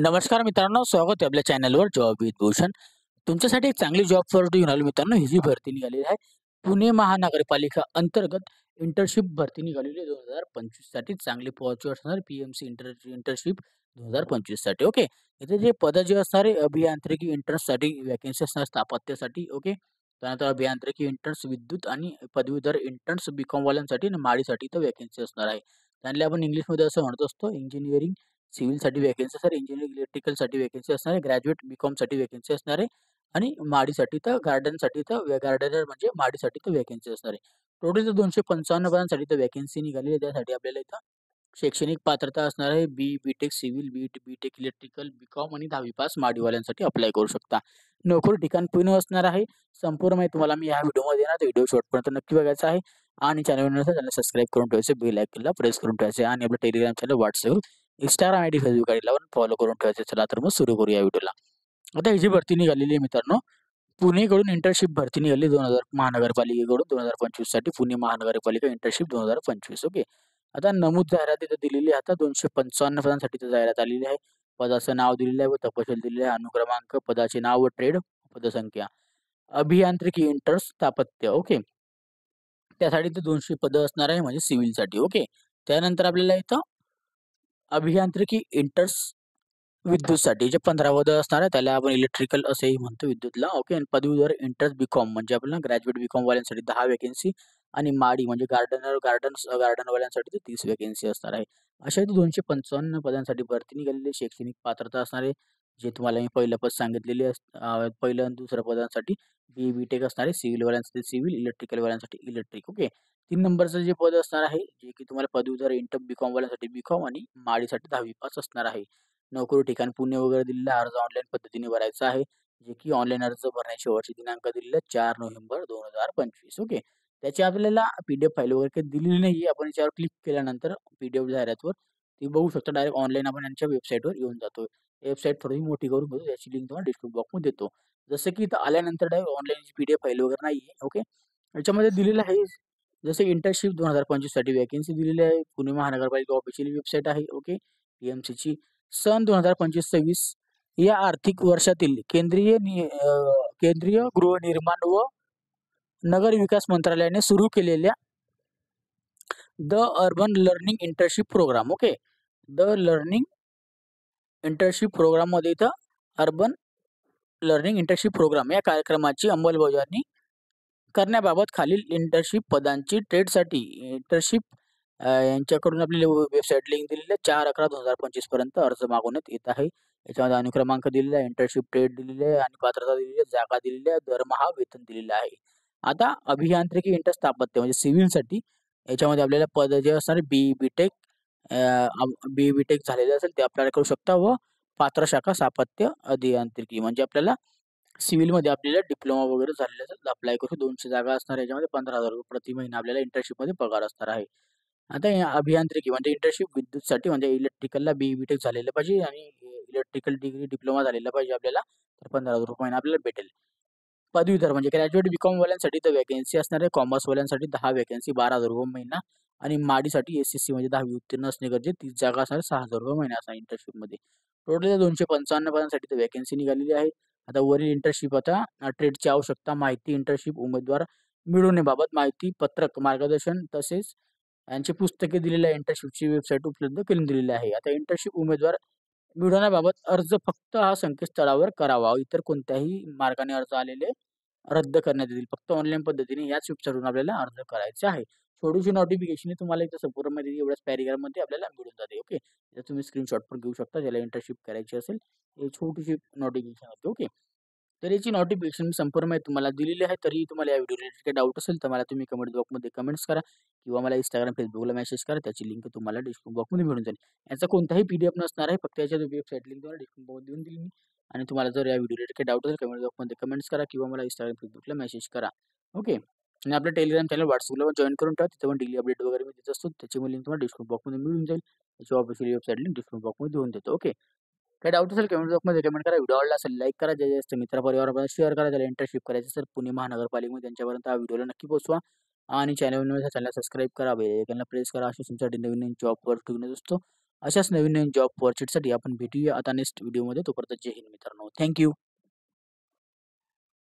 नमस्कार मित्रांनो, स्वागत आहे आपल्या चॅनलवर जॉब विथ भूषण. तुमच्यासाठी एक चांगली जॉब ऑफर घेऊन आलो मित्रांनो. ही जी भरती निघालेली आहे, पुणे महानगरपालिका अंतर्गत इंटर्नशिप भरती निघालेली आहे 2025 साठी. चांगली पोस्ट असणार पी-एम-सी इंटर्नशिप 2025 साठी. ओके. इथे जे पद जे असणार आहे, अभियांत्रिकी इंटर्न्ससाठी व्हॅकन्सी असणार, स्थापत्यासाठी. ओके. त्यानंतर अभियांत्रिकी इंटर्न्स, विद्युत आणि पदवीधर इंटर्न्स, बी-कॉमवाल्यांसाठी आणि माडीसाठी इथं व्हॅकन्सी असणार आहे. त्यानंतर आपण इंग्लिशमध्ये असं म्हणत असतो, इंजिनिअरिंग सिव्हिलसाठी व्हॅकन्सी असणार, इंजिनिअरिंग इलेक्ट्रिकलसाठी व्हॅकन्सी असणार आहे, ग्रॅज्युएट बी-कॉमसाठी व्हॅकन्सी असणार आहे आणि माडीसाठी तर गार्डनसाठी तर गार्डनर म्हणजे माडीसाठी तर व्हॅकन्सी असणार आहे. टोटल 255 पदांसाठी तर व्हॅकन्सी निघालेली आहे. त्यासाठी आपल्याला इथं शैक्षणिक पात्रता असणार आहे B Tech civil, B Tech electrical, B Com आणि 10वी पास माडीवाल्यांसाठी अप्लाय करू शकता. नोकरी ठिकाण पुणे असणार आहे. संपूर्ण माहिती तुम्हाला मी या व्हिडिओमध्ये देणार, तर व्हिडिओ शेवटपर्यंत नक्की बघायचा आहे आणि चॅनल सबस्क्राईब करून ठेवायचे, बेल आयकॉनला प्रेस करून ठेवायचे आणि आपलं Telegram channel, WhatsApp, Instagram ID, Facebook आयडीला पण फॉलो करून ठेवायचे. चला तर मग सुरू करूया व्हिडिओला. आता ही जी भरती निघालेली आहे मित्रांनो, पुणेकडून इंटर्नशिप भरती निघाली 2000 महानगरपालिकेकडून 2025 साठी. पुणे महानगरपालिका इंटर्नशिप 2025. ओके. आता नमूद जाहिरात इथं दिलेली आहे. आता 255 पदांसाठी इथं जाहिरात आलेली आहे. पदाचं नाव दिलेलं आहे व तपशील दिलेले आहे. अनुक्रमांक, पदाचे नाव व ट्रेड, पदसंख्या. अभियांत्रिकी इंटर्न्स, स्थापत्य. ओके. त्यासाठी इथं 200 पदं असणार आहे म्हणजे सिव्हिलसाठी. ओके. त्यानंतर आपल्याला इथं अभियांत्रिकी इंटर्न्स विद्युतसाठी जे 15 पदं असणार आहे, त्याला आपण इलेक्ट्रिकल असेही म्हणतो विद्युतला. ओके. आणि पदवीधर इंटर्स बी-कॉम म्हणजे आपल्याला ग्रॅज्युएट बी-कॉम वाल्यांसाठी 10 व्हॅकन्सी आणि माडी म्हणजे गार्डनवाल्यांसाठी 30 व्हॅकन्सी असणार आहे. अशा इथे 255 पदांसाठी भरती निघालेली आहे. शैक्षणिक पात्रता असणार आहे, जे तुम्हाला मी पहिलं पद सांगितलेली पहिलं आणि दुसऱ्या पदांसाठी बी.टेक असणार आहे. सिव्हिलवाल्यांसाठी सिव्हिल, इलेक्ट्रिकलवाल्यांसाठी इलेक्ट्रिक. ओके. 3 नंबरचं जे पद असणार आहे, जे की तुम्हाला पदवीधर इंटर बी-कॉम वाल्यांसाठी बी-कॉम आणि माडीसाठी 10वी पास असणार आहे. नोकरी ठिकाण पुणे वगैरे दिलेलं आहे. अर्ज ऑनलाईन पद्धतीने भरायचा आहे. जे की ऑनलाईन अर्ज भरण्याची शेवटची दिनांक दिलेला आहे 4 नोव्हेंबर 2025. ओके. त्याची आपल्याला पी-डी-एफ फाईल वगैरे काही दिलेली नाहीये. आपण याच्यावर क्लिक केल्यानंतर पी-डी-एफ जाहिरातवर ती बघू शकता. डायरेक्ट ऑनलाईन आपण यांच्या वेबसाईटवर येऊन जातो. वेबसाईट थोडी मोठी करून घेतो. त्याची लिंक तुम्हाला डिस्क्रिप्शन बॉक्समध्ये देतो. जसं की इथं आल्यानंतर डायरेक्ट ऑनलाईन पी-डी-एफ फाईल वगैरे नाहीये. ओके. याच्यामध्ये दिलेलं आहे जसं इंटर्नशिप 2025 साठी व्हॅकन्सी दिलेली आहे. पुणे महानगरपालिका ऑफिशियल वेबसाईट आहे. ओके. पी-एम-सीची सन 2025-26 या आर्थिक वर्षातील केंद्रीय गृहनिर्माण व नगर विकास मंत्रालयाने सुरू केलेल्या the urban learning internship program. Okay. The learning internship प्रोग्राममध्ये इथं अर्बन लर्निंग इंटर्नशिप प्रोग्राम या कार्यक्रमाची अंमलबजावणी करण्याबाबत खालील इंटर्नशिप पदांची ट्रेडसाठी इंटर्नशिप यांच्याकडून आपल्याला वेबसाईट लिंक दिलेली आहे. 4/11/2025 पर्यंत अर्ज मागवण्यात येत आहे. याच्यामध्ये अनुक्रमांक दिलेला आहे, इंटर्नशिप ट्रेड दिलेली आहे आणि पात्रता दिलेली आहे, जागा दिलेली आहे, दरमहा वेतन दिलेलं आहे. आता अभियांत्रिकी इंटर स्थापत्य म्हणजे सिव्हिलसाठी याच्यामध्ये आपल्याला पद जे असणार बी.टेक झालेलं असेल ते अप्लाय करू शकता व पात्र शाखा स्थापत्य अभियांत्रिकी म्हणजे आपल्याला सिव्हिलमध्ये आपल्याला डिप्लोमा वगैरे झालेला असेल अप्लाय करू. 200 जागा असणार. याच्यामध्ये ₹15,000 प्रति महिना आपल्याला इंटर्नशिपमध्ये पगार असणार आहे. आता या अभियांत्रिकी म्हणजे इंटर्नशिप विद्युतसाठी म्हणजे इलेक्ट्रिकलला बी.टेक झालेलं पाहिजे आणि इलेक्ट्रिकल डिग्री डिप्लोमा झालेला पाहिजे आपल्याला. तर ₹15,000 महिना आपल्याला भेटेल. पदवीधर म्हणजे ग्रॅज्युएट बी-कॉम वाल्यांसाठी तर व्हॅकन्सी असणार आहे. कॉमर्स वाल्यांसाठी 10 व्हॅकन्सी ₹12,000 महिना आणि माडीसाठी एस-एस-सी म्हणजे 10वी उत्तीर्ण असणे गरजेचे. 30 जागा असणार, ₹6,000 महिना असणार इंटर्नशिपमध्ये. टोटल 255 पदांसाठी तर व्हॅकन्सी निघालेली आहे. आता वरील इंटर्नशिप आता ट्रेडची आवश्यकता, माहिती, इंटर्नशिप उमेदवार मिळवण्याबाबत माहिती, पत्रक, मार्गदर्शन तसेच यांची पुस्तके दिलेल्या इंटर्नशिपची वेबसाईट उपलब्ध करून दिलेली आहे. आता इंटर्नशिप उमेदवार मिळवण्याबाबत अर्ज फक्त हा संकेतस्थळावर करावा. इतर कोणत्याही मार्गाने अर्ज आलेले रद्द करण्यात येतील. फक्त ऑनलाईन पद्धतीने याच वेबसाईटवरून आपल्याला अर्ज करायचे आहे. छोटीशी नोटिफिकेशन तुम्हाला इथं संपूर्ण माहिती एवढ्याच पॅराग्राफमध्ये आपल्याला मिळून जाते. ओके. तर तुम्ही स्क्रीनशॉट पण घेऊ शकता. ज्याला इंटर्नशिप करायची असेल, ही छोटीशी नोटिफिकेशन होती. ओके. तर याची नोटिफिकेशन संपूर्ण माहिती तुम्हाला दिलेली आहे. तरीही तुम्हाला या व्हिडिओ रिलेटेड काही डाऊट असेल तर मला तुम्ही कमेंट बॉक्समध्ये कमेंट्स करा किंवा मला Instagram, Facebookला मेसेज करा. त्याची लिंक तुम्हाला डिस्क्रिप्शन बॉक्समध्ये मिळून जाईल. याचा कोणताही पी-डी-एफ नसणार आहे. फक्त याच्या वेबसाईट लिंक तुम्हाला डिस्क्रिप्शन बॉक्समध्ये देऊन दिली मी. आणि तुम्हाला जर या व्हिडिओ रिलेटेड काही डाऊट असेल कमेंट बॉक्समध्ये कमेंट्स करा किंवा मला Instagram, Facebookला मेसेज करा. ओके. आणि आपलं टेलिग्राम चॅनल, WhatsAppला पण जॉइन करून ठेवा. तिथे पण डेली अपडेट वगैरे मी देत असतो. त्याची पण लिंक तुम्हाला डिस्क्रिप्शन बॉक्समध्ये मिळून जाईल. त्याची ऑफिशियल वेबसाईट लिंक डिस्क्रिप्शन बॉक्समध्ये देऊन देतो. ओके. काही डाऊट असेल कमेंट बॉक्समध्ये कमेंट करा. व्हिडिओ आवडला असेल लाईक करा. ज्या जास्त मित्रपरिवारामध्ये शेअर करा. ज्याला इंटर्नशिप करायची असेल पुणे महानगरपालिकेमध्ये त्यांच्यापर्यंत हा व्हिडिओला नक्की पोहोचवा. आणि चॅनलला सबस्क्राईब करा. बेल आयकॉनला प्रेस करा. अशी तुमच्यासाठी नवीन जॉब वर ठेवण्यात असतो. अशाच नवीन-नवीन जॉब अपॉर्च्युनिटीसाठी आपण भेटूया आता नेक्स्ट व्हिडिओमध्ये. तोपर्यंत जय हिंद मित्रांनो. थँक